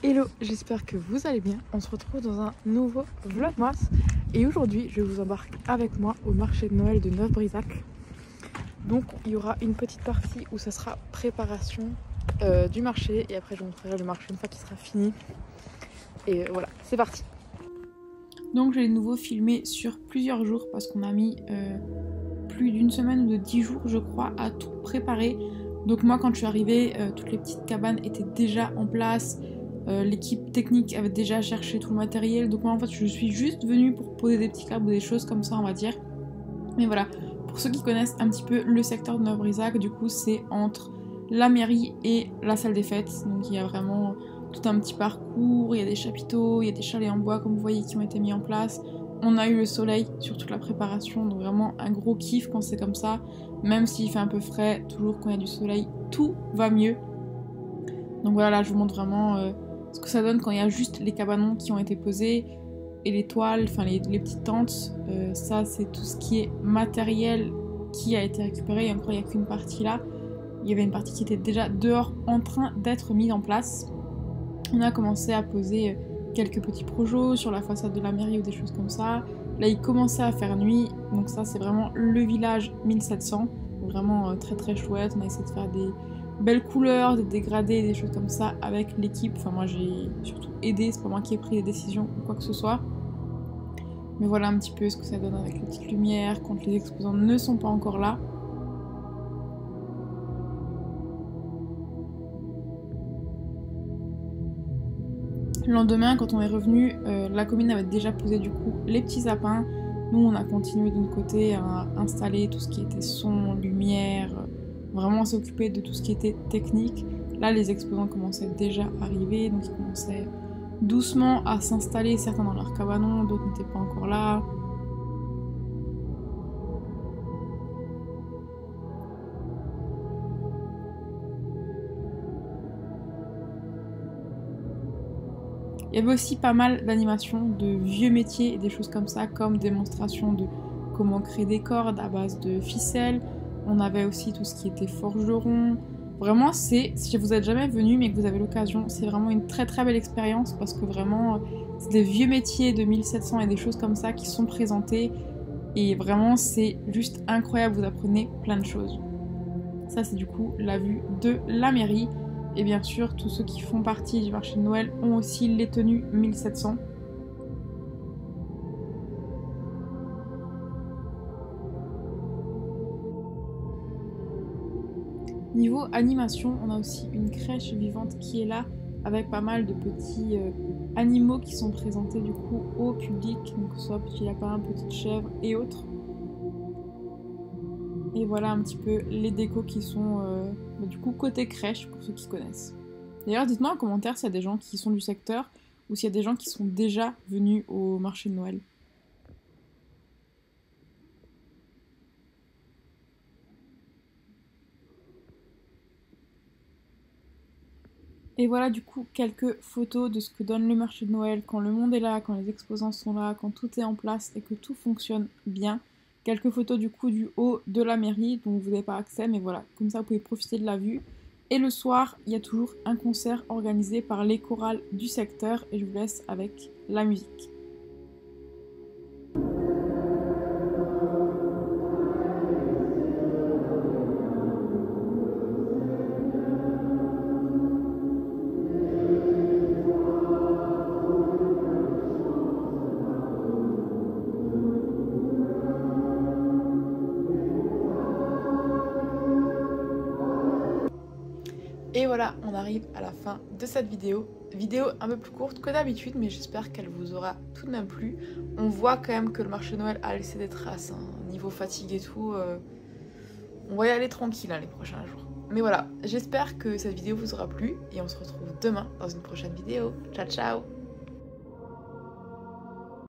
Hello, j'espère que vous allez bien. On se retrouve dans un nouveau Vlogmas. Et aujourd'hui, je vous embarque avec moi au marché de Noël de Neuf-Brisach. Donc, il y aura une petite partie où ça sera préparation du marché. Et après, je vous montrerai le marché une fois qu'il sera fini. Et voilà, c'est parti. Donc, j'ai de nouveau filmé sur plusieurs jours parce qu'on a mis plus d'une semaine ou de 10 jours, je crois, à tout préparer. Donc, moi, quand je suis arrivée, toutes les petites cabanes étaient déjà en place. L'équipe technique avait déjà cherché tout le matériel, donc moi en fait je suis juste venue pour poser des petits câbles ou des choses comme ça, on va dire. Mais voilà, pour ceux qui connaissent un petit peu le secteur de Neuf-Brisach, du coup c'est entre la mairie et la salle des fêtes, donc il y a vraiment tout un petit parcours, il y a des chapiteaux, il y a des chalets en bois comme vous voyez qui ont été mis en place. On a eu le soleil sur toute la préparation, donc vraiment un gros kiff quand c'est comme ça, même s'il fait un peu frais, toujours quand il y a du soleil, tout va mieux. Donc voilà, là je vous montre vraiment ce que ça donne quand il y a juste les cabanons qui ont été posés et les toiles, enfin les petites tentes. Ça c'est tout ce qui est matériel qui a été récupéré, et encore il n'y a qu'une partie là. Il y avait une partie qui était déjà dehors en train d'être mise en place. On a commencé à poser quelques petits projets sur la façade de la mairie ou des choses comme ça. Là il commençait à faire nuit, donc ça c'est vraiment le village 1700. Vraiment très très chouette, on a essayé de faire des belles couleurs, des dégradés, des choses comme ça avec l'équipe. Enfin moi j'ai surtout aidé, c'est pas moi qui ai pris les décisions ou quoi que ce soit. Mais voilà un petit peu ce que ça donne avec les petites lumières quand les exposants ne sont pas encore là. Le lendemain quand on est revenu, la commune avait déjà posé du coup les petits sapins. Nous on a continué de notre côté à installer tout ce qui était son, lumière, vraiment s'occuper de tout ce qui était technique. Là les exposants commençaient déjà à arriver, donc ils commençaient doucement à s'installer, certains dans leur cabanon, d'autres n'étaient pas encore là. Il y avait aussi pas mal d'animations de vieux métiers et des choses comme ça, comme démonstration de comment créer des cordes à base de ficelles. On avait aussi tout ce qui était forgeron. Vraiment, si vous êtes jamais venu mais que vous avez l'occasion, c'est vraiment une très très belle expérience parce que vraiment, c'est des vieux métiers de 1700 et des choses comme ça qui sont présentés. Et vraiment, c'est juste incroyable, vous apprenez plein de choses. Ça, c'est du coup la vue de la mairie. Et bien sûr, tous ceux qui font partie du marché de Noël ont aussi les tenues 1700. Niveau animation, on a aussi une crèche vivante qui est là, avec pas mal de petits animaux qui sont présentés du coup au public, donc soit petits lapins, petites chèvres et autres. Et voilà un petit peu les décos qui sont du coup côté crèche pour ceux qui connaissent. D'ailleurs, dites-moi en commentaire s'il y a des gens qui sont du secteur ou s'il y a des gens qui sont déjà venus au marché de Noël. Et voilà du coup quelques photos de ce que donne le marché de Noël quand le monde est là, quand les exposants sont là, quand tout est en place et que tout fonctionne bien. Quelques photos du coup du haut de la mairie dont vous n'avez pas accès, mais voilà, comme ça vous pouvez profiter de la vue. Et le soir, il y a toujours un concert organisé par les chorales du secteur et je vous laisse avec la musique. Et voilà, on arrive à la fin de cette vidéo. Vidéo un peu plus courte que d'habitude, mais j'espère qu'elle vous aura tout de même plu. On voit quand même que le marché de Noël a laissé des traces, hein. Niveau fatigue et tout. On va y aller tranquille les prochains jours. Mais voilà, j'espère que cette vidéo vous aura plu et on se retrouve demain dans une prochaine vidéo. Ciao ciao!